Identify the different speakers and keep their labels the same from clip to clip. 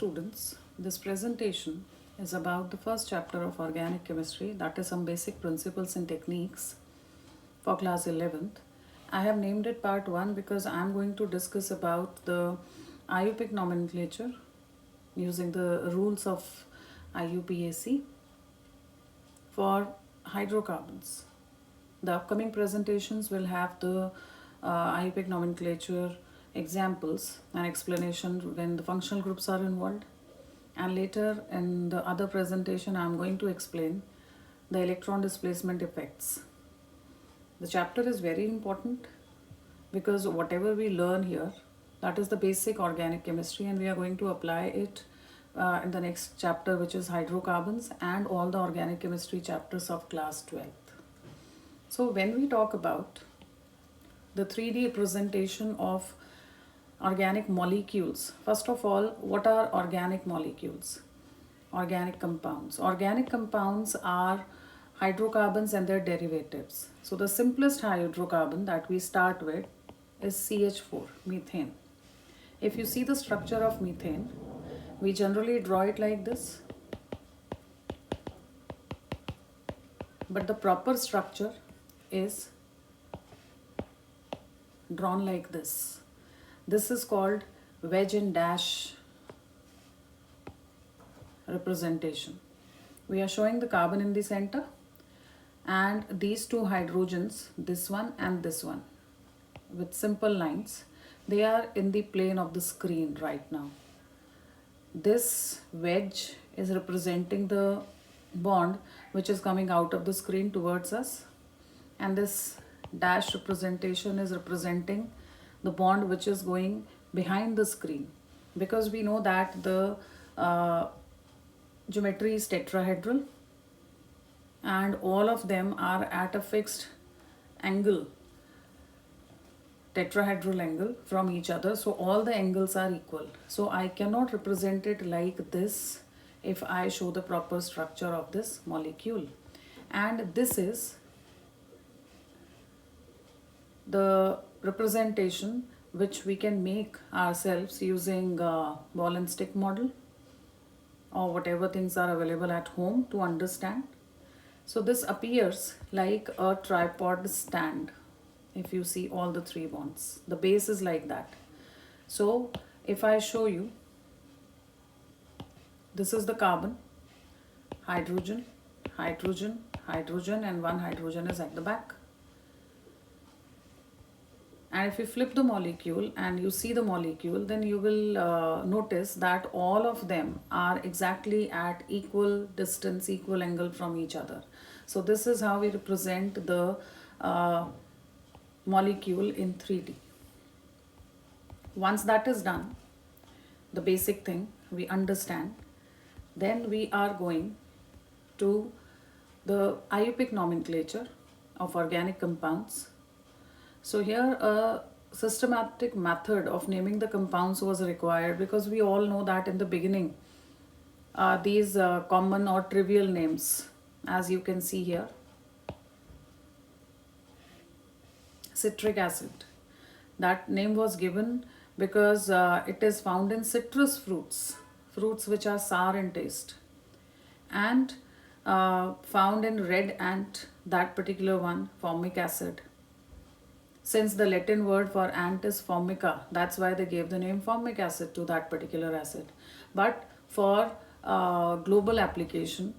Speaker 1: students, this presentation is about the first chapter of organic chemistry, that is some basic principles and techniques for class 11th. I have named it part 1 because I am going to discuss about the IUPAC nomenclature using the rules of IUPAC for hydrocarbons. The upcoming presentations will have the IUPAC nomenclature examples and explanation when the functional groups are involved. And later in the other presentation, I am going to explain the electron displacement effects. The chapter is very important because whatever we learn here, that is the basic organic chemistry, and we are going to apply it in the next chapter, which is hydrocarbons, and all the organic chemistry chapters of class 12th. So when we talk about the 3D representation of organic molecules, first of all, what are organic molecules? Organic compounds. Organic compounds are hydrocarbons and their derivatives. So the simplest hydrocarbon that we start with is CH4, methane. If you see the structure of methane, we generally draw it like this. But the proper structure is drawn like this. This is called wedge and dash representation. We are showing the carbon in the center and these two hydrogens, this one and this one, with simple lines. They are in the plane of the screen right now. This wedge is representing the bond which is coming out of the screen towards us, and this dash representation is representing the bond which is going behind the screen, because we know that the geometry is tetrahedral and all of them are at a fixed angle, tetrahedral angle from each other, so all the angles are equal. So I cannot represent it like this if I show the proper structure of this molecule. And this is the representation which we can make ourselves using ball and stick model or whatever things are available at home to understand. So this appears like a tripod stand. If you see all the three bonds, the base is like that. So if I show you, this is the carbon, hydrogen, hydrogen, hydrogen, and one hydrogen is at the back. And if you flip the molecule and you see the molecule, then you will notice that all of them are exactly at equal distance, equal angle from each other. So this is how we represent the molecule in 3D. Once that is done, the basic thing we understand, then we are going to the IUPAC nomenclature of organic compounds. So here a systematic method of naming the compounds was required, because we all know that in the beginning these common or trivial names, as you can see here. Citric acid, that name was given because it is found in citrus fruits, fruits which are sour in taste, and found in red ant, that particular one, formic acid. Since the Latin word for ant is formica, that's why they gave the name formic acid to that particular acid. But for global application,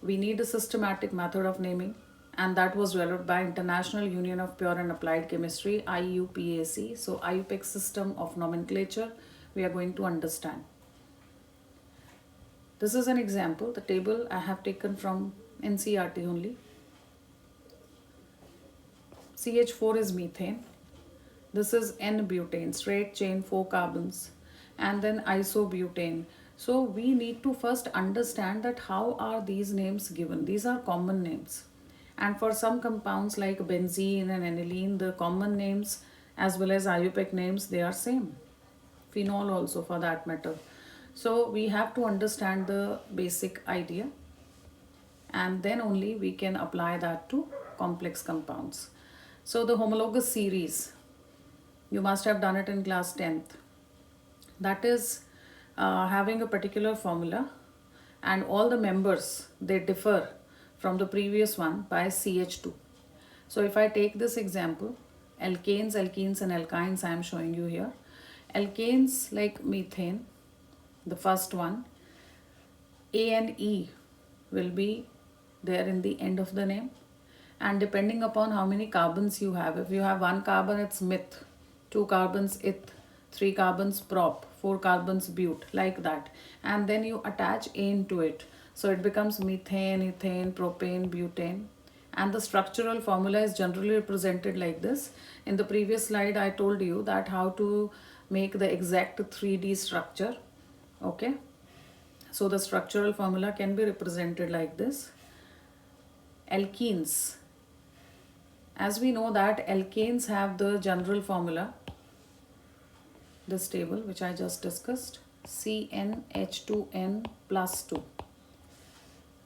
Speaker 1: we need a systematic method of naming, and that was developed by International Union of Pure and Applied Chemistry, IUPAC. So IUPAC system of nomenclature we are going to understand. This is an example. The table I have taken from NCERT only. CH4 is methane. This is N-butane, straight chain 4 carbons, and then isobutane. So we need to first understand that how are these names given. These are common names. And for some compounds like benzene and aniline, the common names as well as IUPAC names, they are same. Phenol also for that matter. So we have to understand the basic idea, and then only we can apply that to complex compounds. So the homologous series, you must have done it in class 10th. That is having a particular formula, and all the members, they differ from the previous one by CH2. So if I take this example, alkanes, alkenes and alkynes I am showing you here. Alkanes like methane, the first one, A and E will be there in the end of the name, and depending upon how many carbons you have, if you have one carbon it's meth, two carbons eth, three carbons prop, four carbons but, like that, and then you attach ane to it, so it becomes methane, ethane, propane, butane. And the structural formula is generally represented like this. In the previous slide I told you that how to make the exact 3D structure. Okay, so the structural formula can be represented like this. Alkenes, as we know that alkanes have the general formula, this table which I just discussed, CnH2n plus 2.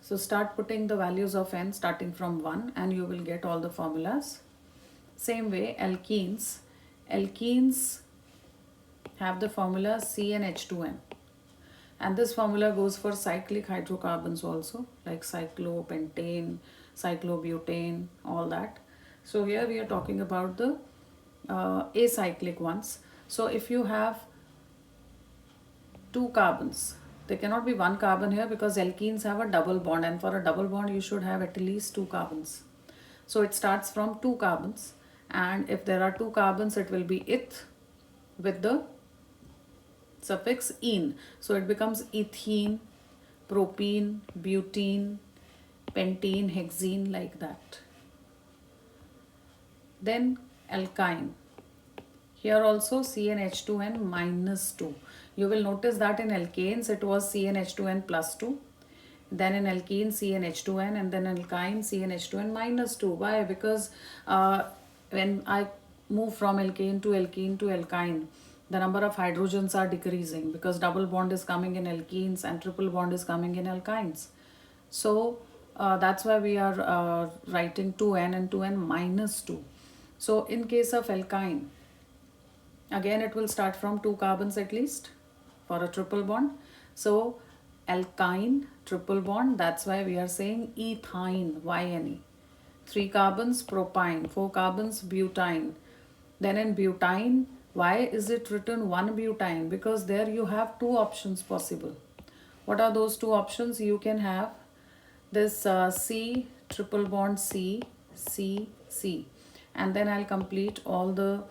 Speaker 1: So start putting the values of n starting from 1 and you will get all the formulas. Same way alkenes have the formula CnH2n, and this formula goes for cyclic hydrocarbons also, like cyclopentane, cyclobutane, all that. So here we are talking about the acyclic ones. So if you have two carbons, there cannot be one carbon here because alkenes have a double bond, and for a double bond you should have at least two carbons. So it starts from two carbons, and if there are two carbons it will be eth with the suffix ene. So it becomes ethene, propene, butene, pentene, hexene, like that. Then alkyne. Here also CnH2n minus 2. You will notice that in alkanes it was CnH2n plus 2. Then in alkene CnH2n, and then alkyne CnH2n minus 2. Why? Because when I move from alkane to alkyne, the number of hydrogens are decreasing because double bond is coming in alkenes and triple bond is coming in alkynes. So that's why we are writing 2n and 2n minus 2. So in case of alkyne, again it will start from two carbons at least for a triple bond. So alkyne triple bond, that's why we are saying ethyne, YNE. Three carbons propyne, four carbons butyne. Then in butyne, why is it written one butyne? Because there you have two options possible. What are those two options? You can have this C triple bond C, C, C, and then I'll complete all the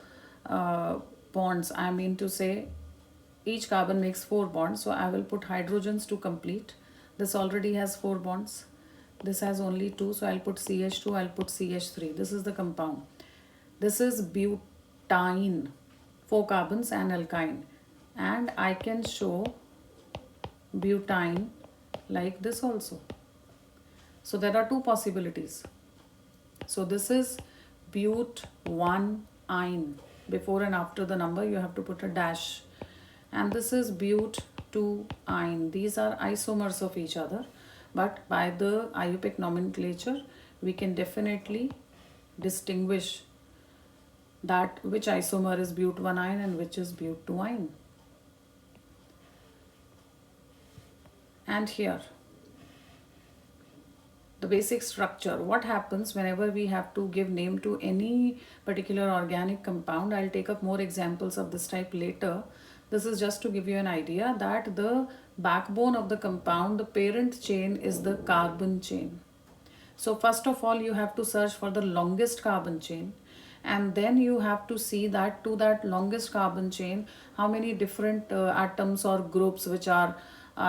Speaker 1: bonds. I mean to say each carbon makes four bonds, so I will put hydrogens to complete. This already has four bonds, this has only two, so I'll put CH2, I'll put CH3. This is the compound. This is butyne, four carbons and alkyne, and I can show butyne like this also. So there are two possibilities. So this is but1-ine. Before and after the number you have to put a dash. And this is but2-ine. These are isomers of each other, but by the IUPAC nomenclature we can definitely distinguish that which isomer is but1-ine and which is but2-ine. And here the basic structure. What happens whenever we have to give name to any particular organic compound? I'll take up more examples of this type later. This is just to give you an idea that the backbone of the compound, the parent chain, is the carbon chain. So first of all you have to search for the longest carbon chain, and then you have to see that to that longest carbon chain how many different atoms or groups which are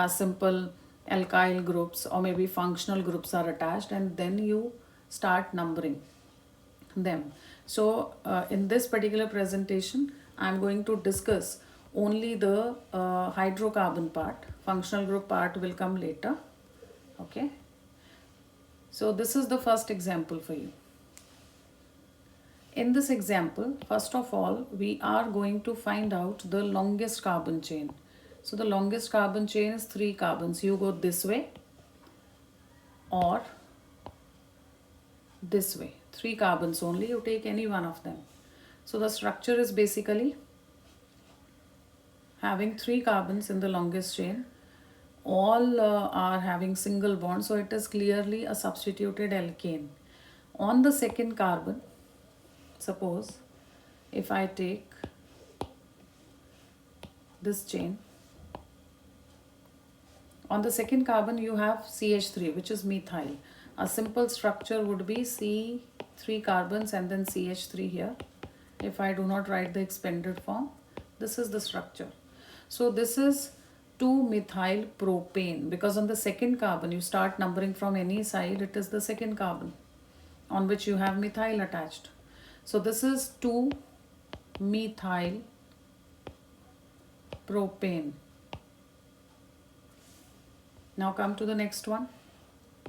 Speaker 1: simple alkyl groups or maybe functional groups are attached, and then you start numbering them. So in this particular presentation I am going to discuss only the hydrocarbon part. Functional group part will come later. Okay, so this is the first example for you. In this example, first of all we are going to find out the longest carbon chain. So the longest carbon chain is 3 carbons. You go this way or this way. 3 carbons only, you take any one of them. So the structure is basically having 3 carbons in the longest chain. All are having single bond, so it is clearly a substituted alkane. On the second carbon, suppose if I take this chain, on the second carbon you have CH3, which is methyl. A simple structure would be C3 carbons and then CH3 here. If I do not write the expanded form, this is the structure. So this is 2-methyl propane, because on the second carbon you start numbering from any side, it is the second carbon on which you have methyl attached. So this is 2-methyl propane. Now come to the next one.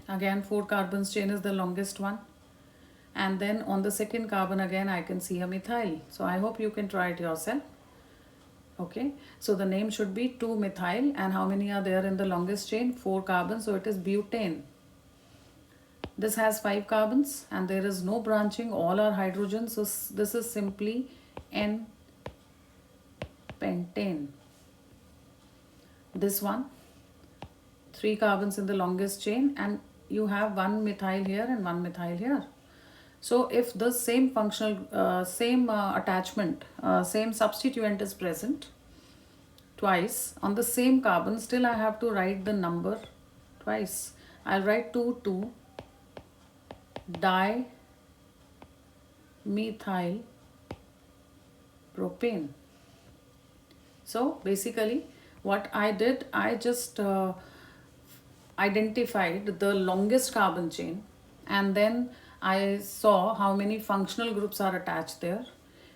Speaker 1: Again 4 carbons chain is the longest one. And then on the second carbon again I can see a methyl. So I hope you can try it yourself. Okay, so the name should be 2-methyl, and how many are there in the longest chain? 4 carbons, so it is butane. This has 5 carbons and there is no branching, all are hydrogens, so this is simply N-pentane. This one, 3 carbons in the longest chain, and you have 1 methyl here and 1 methyl here. So if the same functional, attachment, same substituent is present twice on the same carbon, still I have to write the number twice. I'll write 2,2-dimethyl propane. So basically what I did, I just identified the longest carbon chain, and then I saw how many functional groups are attached there,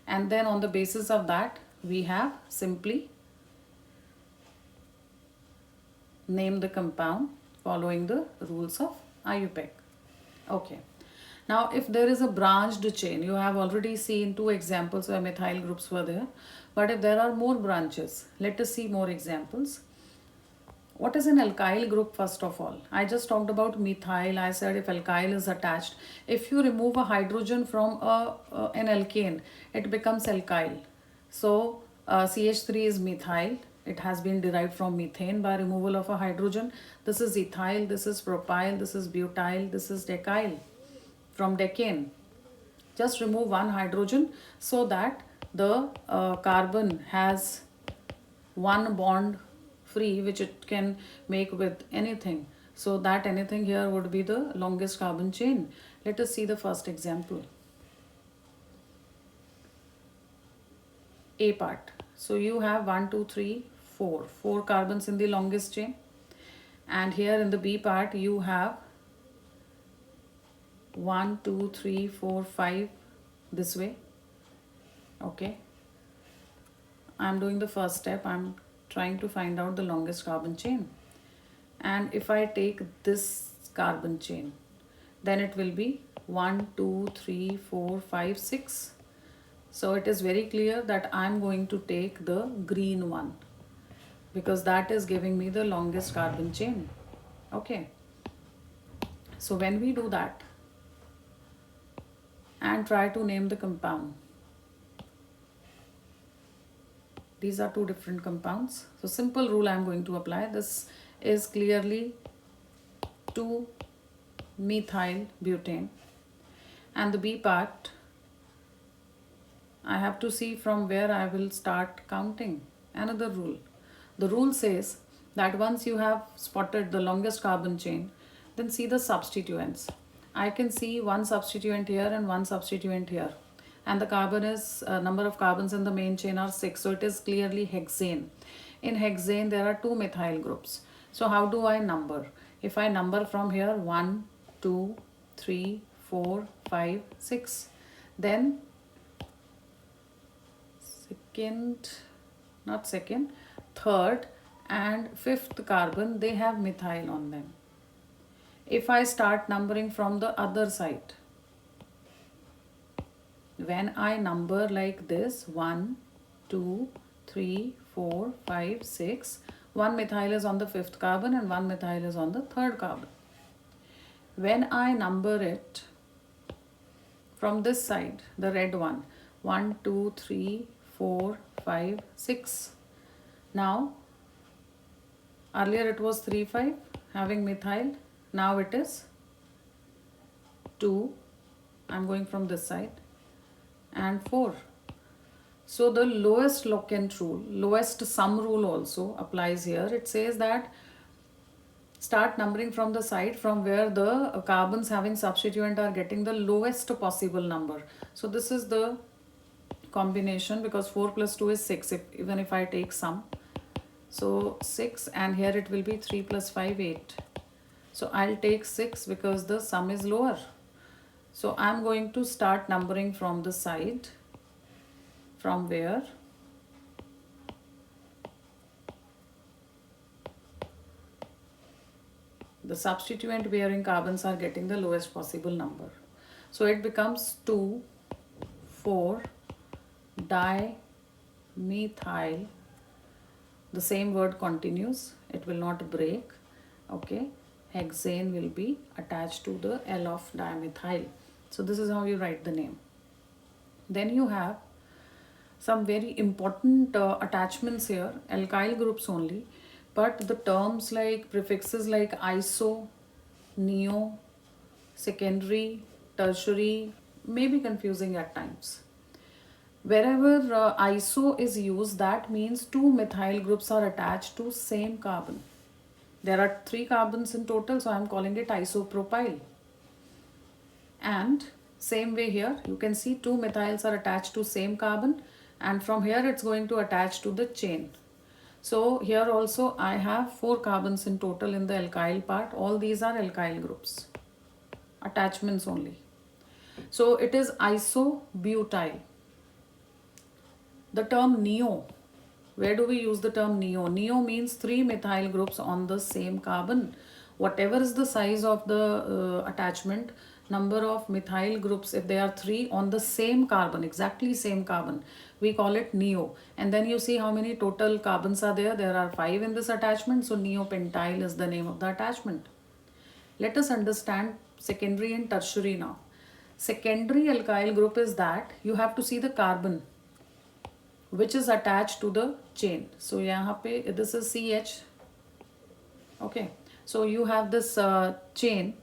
Speaker 1: and then on the basis of that we have simply named the compound following the rules of IUPAC. Okay. Now if there is a branched chain, you have already seen 2 examples where methyl groups were there, but if there are more branches, let us see more examples. What is an alkyl group first of all? I just talked about methyl. I said if alkyl is attached, if you remove a hydrogen from an alkane, it becomes alkyl. So CH3 is methyl. It has been derived from methane by removal of a hydrogen. This is ethyl, this is propyl, this is butyl, this is decyl from decane. Just remove one hydrogen so that the carbon has one bond free, which it can make with anything. So that anything here would be the longest carbon chain. Let us see the first example. A part. So you have 1, 2, 3, 4 carbons in the longest chain, and here in the B part you have 1, 2, 3, 4, 5 this way. Okay, I'm doing the first step. I'm trying to find out the longest carbon chain, and if I take this carbon chain, then it will be 1, 2, 3, 4, 5, 6. So it is very clear that I'm going to take the green one, because that is giving me the longest carbon chain. Okay, so when we do that and try to name the compound, these are 2 different compounds. So simple rule I'm going to apply. This is clearly 2-methyl butane, and the B part I have to see from where I will start counting. Another rule. The rule says that once you have spotted the longest carbon chain, then see the substituents. I can see one substituent here and one substituent here, and the carbon is number of carbons in the main chain are 6, so it is clearly hexane. In hexane there are 2 methyl groups. So how do I number? If I number from here 1, 2, 3, 4, 5, 6, then third and fifth carbon, they have methyl on them. If I start numbering from the other side, when I number like this 1, 2, 3, 4, 5, 6, one methyl is on the 5th carbon and one methyl is on the 3rd carbon. When I number it from this side, the red one, 1, 2, 3, 4, 5, 6, Now, earlier it was 3, 5 having methyl. Now it is 2. I'm going from this side. And 4. So the lowest locant rule, lowest sum rule also applies here. It says that start numbering from the side from where the carbons having substituent are getting the lowest possible number. So this is the combination, because 4 plus 2 is 6, even if I take sum. So 6, and here it will be 3 plus 5, 8. So I'll take 6 because the sum is lower. So I'm going to start numbering from the side, from where the substituent bearing carbons are getting the lowest possible number. So it becomes 2, 4, dimethyl. The same word continues, it will not break. Okay, hexane will be attached to the L of dimethyl. So this is how you write the name. Then you have some very important attachments here, alkyl groups only, but the terms like prefixes like iso, neo, secondary, tertiary may be confusing at times. Wherever iso is used, that means 2 methyl groups are attached to same carbon. There are 3 carbons in total, so I am calling it isopropyl. And same way here, you can see 2 methyls are attached to same carbon, and from here it's going to attach to the chain. So here also I have 4 carbons in total in the alkyl part. All these are alkyl groups, attachments only. So it is isobutyl. The term neo, where do we use the term neo? Neo means 3 methyl groups on the same carbon. Whatever is the size of the attachment, number of methyl groups, if they are 3 on the same carbon, exactly same carbon, we call it neo. And then you see how many total carbons are there. There are 5 in this attachment, so neopentyl is the name of the attachment. Let us understand secondary and tertiary now. Secondary alkyl group is that you have to see the carbon which is attached to the chain. So यहाँ पे this is CH. Okay, so you have this chain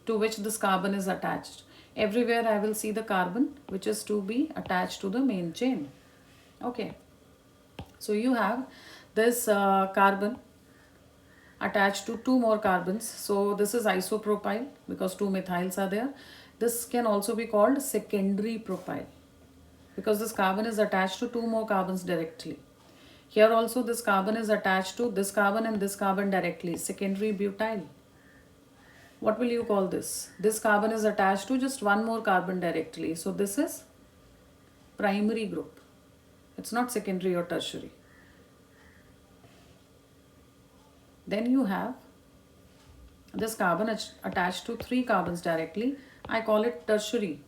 Speaker 1: to which this carbon is attached. Everywhere I will see the carbon which is to be attached to the main chain. Okay, so you have this carbon attached to 2 more carbons. So this is isopropyl because 2 methyls are there. This can also be called secondary propyl because this carbon is attached to 2 more carbons directly. Here also this carbon is attached to this carbon and this carbon directly, secondary butyl. What will you call this? This carbon is attached to just 1 more carbon directly. So this is primary group. It's not secondary or tertiary. Then you have this carbon attached to 3 carbons directly. I call it tertiary.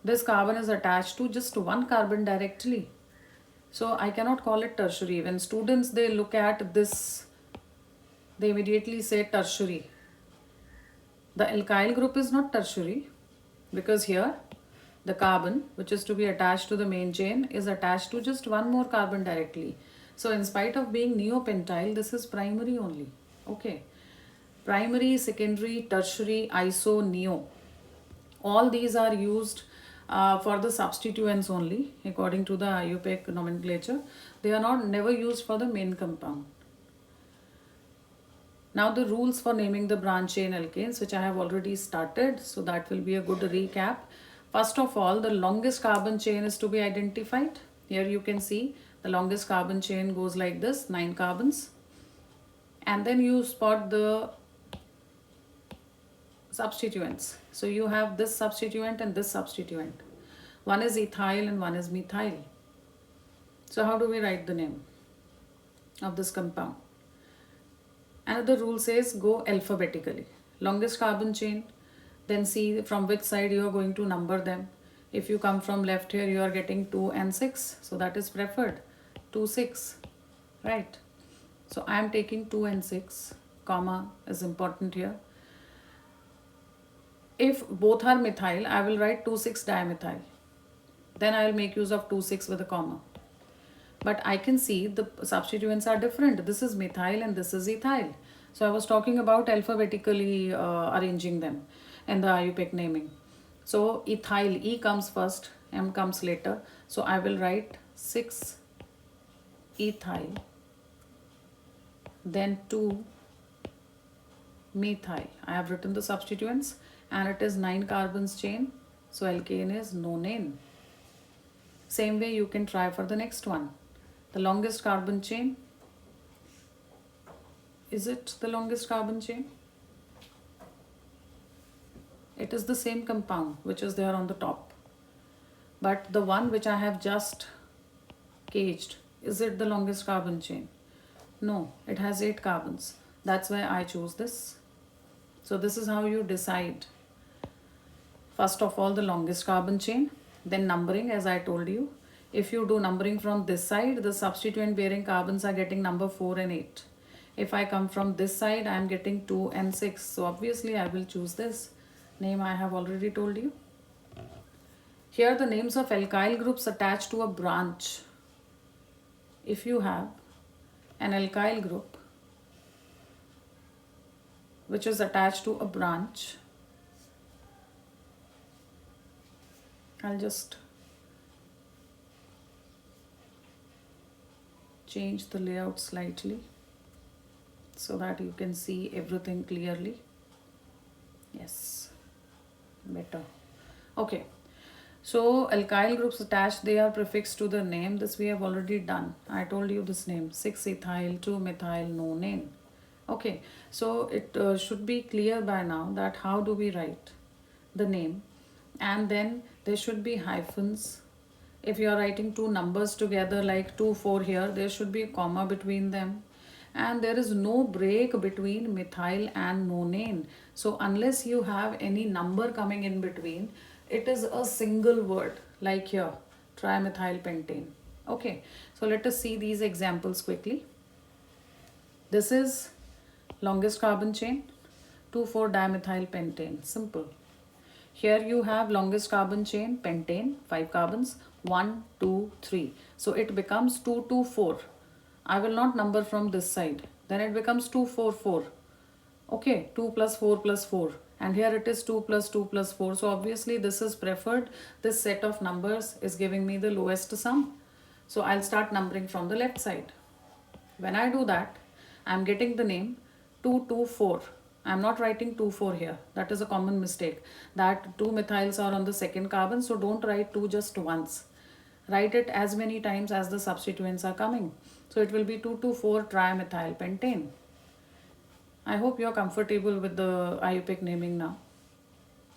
Speaker 1: This carbon is attached to just 1 carbon directly. So I cannot call it tertiary. When students, they look at this, they immediately say tertiary. The alkyl group is not tertiary because here the carbon which is to be attached to the main chain is attached to just 1 more carbon directly. So in spite of being neopentyl, this is primary only. Okay. Primary, secondary, tertiary, iso, neo. All these are used for the substituents only according to the IUPAC nomenclature. They are never used for the main compound. Now the rules for naming the branch chain alkanes, which I have already started, so that will be a good recap. First of all, the longest carbon chain is to be identified. Here you can see the longest carbon chain goes like this, 9 carbons. And then you spot the substituents. So you have this substituent and this substituent. One is ethyl and one is methyl. So how do we write the name of this compound? Another rule says go alphabetically. Longest carbon chain, then see from which side you are going to number them. If you come from left here, you are getting 2 and 6. So that is preferred. 2, 6. Right. So I am taking 2 and 6. Comma is important here. If both are methyl, I will write 2,6-dimethyl. Then I will make use of 2,6 with a comma. but I can see the substituents are different. This is methyl and this is ethyl. So I was talking about alphabetically arranging them in the IUPAC naming. So ethyl, E comes first, M comes later. So I will write 6 ethyl, then 2 methyl. I have written the substituents and it is 9 carbons chain. So alkane is nonane. Same way you can try for the next one. The longest carbon chain. Is it the longest carbon chain? It is the same compound which is there on the top. But the one which I have just caged, is it the longest carbon chain? No, it has 8 carbons. That's why I chose this. So this is how you decide. First of all, the longest carbon chain, then numbering as I told you. If you do numbering from this side, the substituent bearing carbons are getting number 4 and 8. If I come from this side, I am getting 2 and 6. So obviously I will choose this. Name I have already told you. Here the names of alkyl groups attached to a branch. If you have an alkyl group which is attached to a branch, I'll just change the layout slightly so that you can see everything clearly. Yes, better. Okay, so alkyl groups attached, they are prefixed to the name. This we have already done. I told you this name, 6-ethyl, 2-methyl nonane. Okay, so it should be clear by now that how do we write the name, and then there should be hyphens. If you are writing two numbers together like 2, 4 here, there should be a comma between them. And there is no break between methyl and nonane. So unless you have any number coming in between, it is a single word like here, trimethylpentane. Okay, so let us see these examples quickly. This is longest carbon chain, 2,4-dimethylpentane, simple. Here you have longest carbon chain, pentane, 5 carbons, 1, 2, 3. So it becomes 2, 2, 4. I will not number from this side. Then it becomes 2, 4, 4. Okay, 2 plus 4 plus 4. And here it is 2 plus 2 plus 4. So obviously this is preferred. This set of numbers is giving me the lowest sum. So I'll start numbering from the left side. When I do that, I'm getting the name 2, 2, 4. I'm not writing 2, 4 here. That is a common mistake. That 2 methyls are on the second carbon. So don't write 2 just once. Write it as many times as the substituents are coming. So it will be 2, 2, 4 trimethylpentane. I hope you're comfortable with the IUPAC naming now.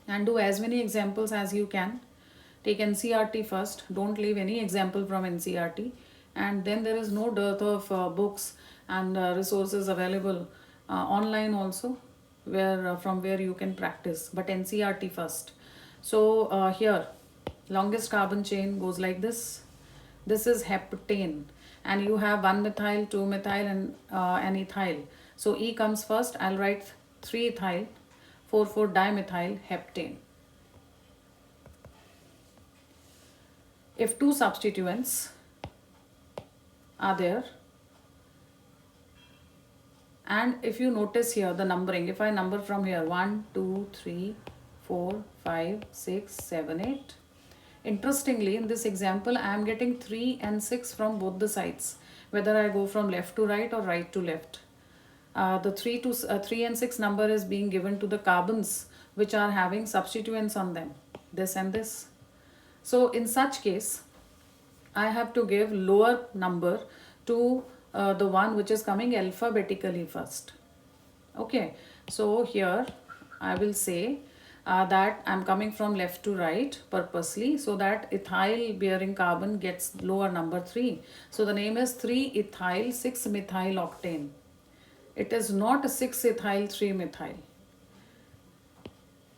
Speaker 1: And do as many examples as you can. Take NCERT first. Don't leave any example from NCERT. And then there is no dearth of books and resources available online also, where from where you can practice. But NCERT first. So here, longest carbon chain goes like this. This is heptane. And you have 1-methyl, 2-methyl and an ethyl. So E comes first. I'll write 3-ethyl, 4,4-dimethyl heptane. If two substituents are there, and if you notice here the numbering, if I number from here 1, 2, 3, 4, 5, 6, 7, 8. Interestingly, in this example, I am getting 3 and 6 from both the sides, whether I go from left to right or right to left. The 3 and 6 number is being given to the carbons which are having substituents on them, this and this. So in such case, I have to give lower number to the one which is coming alphabetically first. Okay, so here I will say that I'm coming from left to right purposely so that ethyl bearing carbon gets lower number 3. So the name is 3-ethyl 6-methyl octane. It is not 6-ethyl 3-methyl.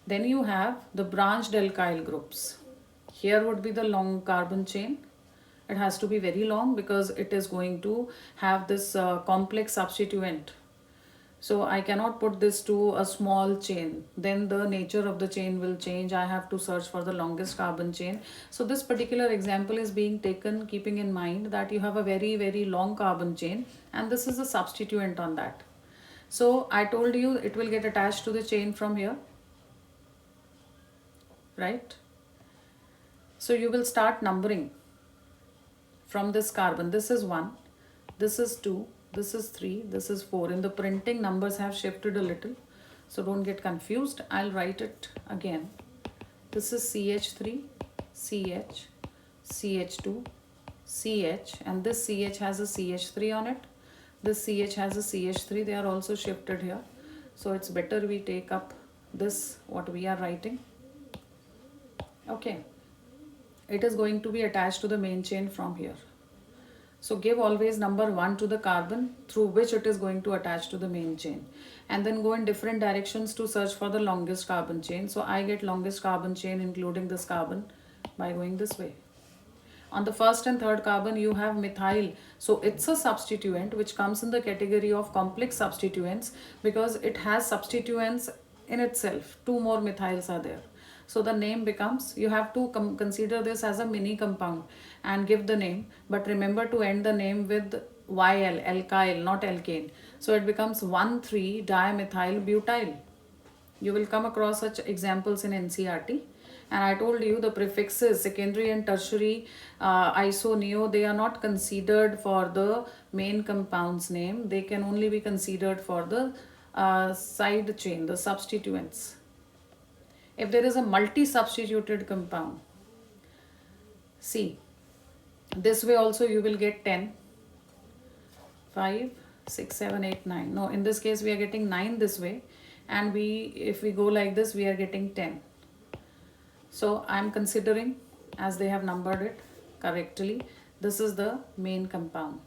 Speaker 1: Then you have the branched alkyl groups. Here would be the long carbon chain. It has to be very long because it is going to have this complex substituent. So I cannot put this to a small chain. Then the nature of the chain will change. I have to search for the longest carbon chain. So this particular example is being taken keeping in mind that you have a very, very long carbon chain, and this is a substituent on that. So I told you it will get attached to the chain from here, right? So you will start numbering from this carbon. This is 1, this is 2, this is 3, this is 4. In the printing, numbers have shifted a little, so don't get confused. I'll write it again. This is CH3, CH, CH2, CH, and this CH has a CH3 on it. This CH has a CH3. They are also shifted here. So it's better we take up this, what we are writing. Okay. It is going to be attached to the main chain from here. So give always number 1 to the carbon through which it is going to attach to the main chain. And then go in different directions to search for the longest carbon chain. So I get longest carbon chain including this carbon by going this way. On the first and third carbon you have methyl. So it's a substituent which comes in the category of complex substituents because it has substituents in itself. 2 more methyls are there. So the name becomes, you have to consider this as a mini compound and give the name. But remember to end the name with YL, alkyl, not alkane. So it becomes 1,3-dimethyl butyl. You will come across such examples in NCERT. And I told you the prefixes secondary and tertiary, iso, neo, they are not considered for the main compound's name. They can only be considered for the side chain, the substituents. If there is a multi-substituted compound, see, this way also you will get 10, 5, 6, 7, 8, 9. No, in this case we are getting 9 this way, and if we go like this, we are getting 10. So I am considering, as they have numbered it correctly, this is the main compound.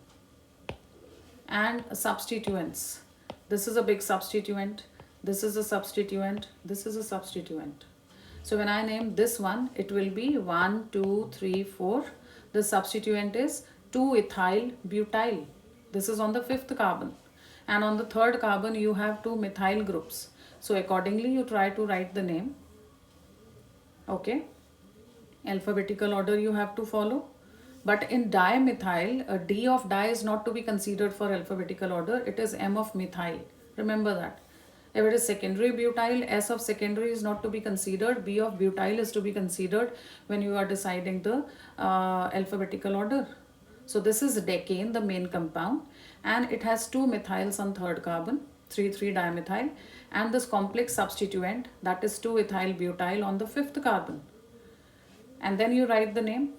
Speaker 1: And substituents. This is a big substituent. This is a substituent. This is a substituent. So when I name this one, it will be 1, 2, 3, 4. The substituent is 2-ethyl butyl. This is on the 5th carbon. And on the 3rd carbon, you have 2 methyl groups. So accordingly, you try to write the name. Okay. Alphabetical order you have to follow. But in dimethyl, a D of di is not to be considered for alphabetical order. It is M of methyl. Remember that. If it is secondary butyl, S of secondary is not to be considered. B of butyl is to be considered when you are deciding the alphabetical order. So this is decane, the main compound, and it has 2 methyls on 3rd carbon, 3,3-dimethyl, and this complex substituent, that is 2-ethyl butyl on the 5th carbon. And then you write the name.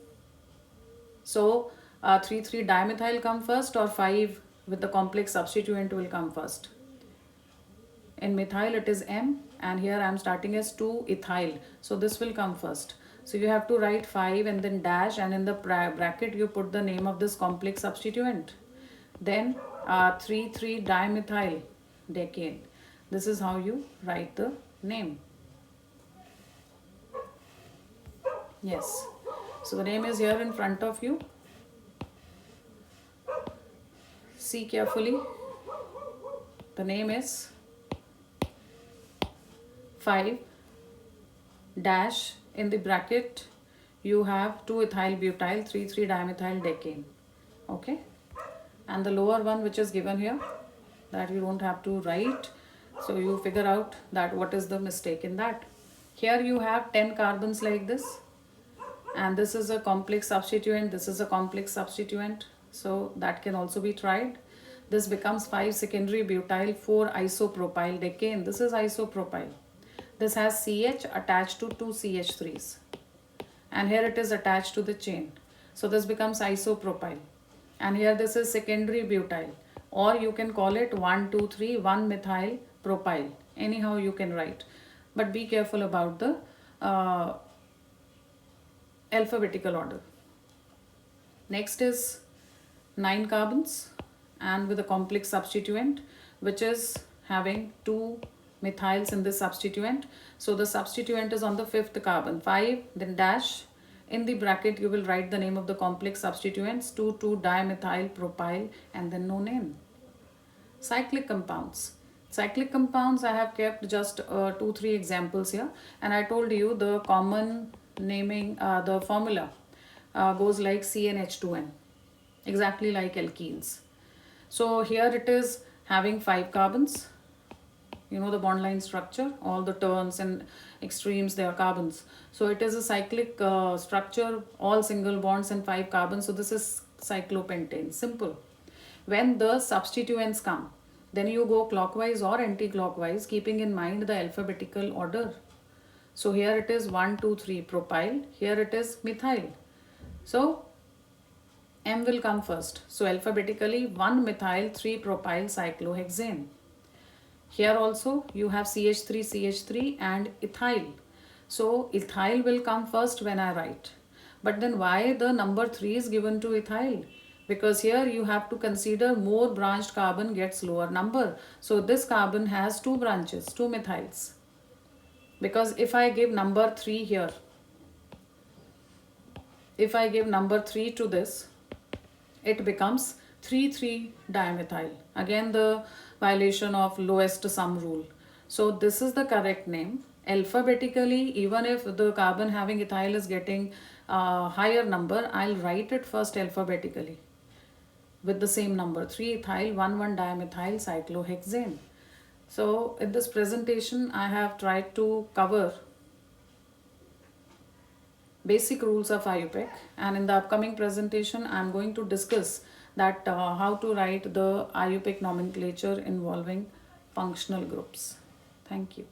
Speaker 1: So 3,3-dimethyl come first, or 5 with the complex substituent will come first. In methyl it is M, and here I am starting as 2-ethyl. So this will come first. So you have to write 5 and then dash, and in the bracket you put the name of this complex substituent. Then 3,3-dimethyl decane. This is how you write the name. Yes. So the name is here in front of you. See carefully. The name is 5 dash, in the bracket you have 2-ethyl butyl, 3,3-dimethyl decane. Okay. And the lower one which is given here, that you don't have to write. So you figure out that what is the mistake in that. Here you have 10 carbons like this. And this is a complex substituent. This is a complex substituent. So that can also be tried. This becomes 5 secondary butyl, 4 isopropyl decane. This is isopropyl. This has CH attached to 2 CH3s. And here it is attached to the chain. So this becomes isopropyl. And here this is secondary butyl. Or you can call it 1, 2, 3, 1-methyl propyl. Anyhow you can write. But be careful about the alphabetical order. Next is 9 carbons and with a complex substituent which is having 2 methyls in this substituent. So the substituent is on the 5th carbon. 5, then dash. In the bracket you will write the name of the complex substituents, 2,2-dimethyl propyl, and then no name. Cyclic compounds. Cyclic compounds, I have kept just 2-3 examples here, and I told you the common naming, the formula goes like CnH2n, exactly like alkenes. So here it is having 5 carbons. You know the bond line structure, all the turns and extremes, they are carbons. So it is a cyclic structure, all single bonds and 5 carbons. So this is cyclopentane, simple. When the substituents come, then you go clockwise or anti-clockwise, keeping in mind the alphabetical order. So here it is 1, 2, 3 propyl, here it is methyl. So M will come first. So alphabetically 1 methyl 3 propyl cyclohexane. Here also you have CH3, CH3 and ethyl. So ethyl will come first when I write. But then why the number 3 is given to ethyl? Because here you have to consider more branched carbon gets lower number. So this carbon has 2 branches, 2 methyls. Because if I give number 3 here, if I give number 3 to this, it becomes 3,3-dimethyl. Again the violation of lowest sum rule. So this is the correct name. Alphabetically, even if the carbon having ethyl is getting a higher number, I'll write it first alphabetically with the same number, 3-ethyl 1,1-dimethyl cyclohexane. So in this presentation, I have tried to cover basic rules of IUPAC, and in the upcoming presentation I am going to discuss that how to write the IUPAC nomenclature involving functional groups. Thank you.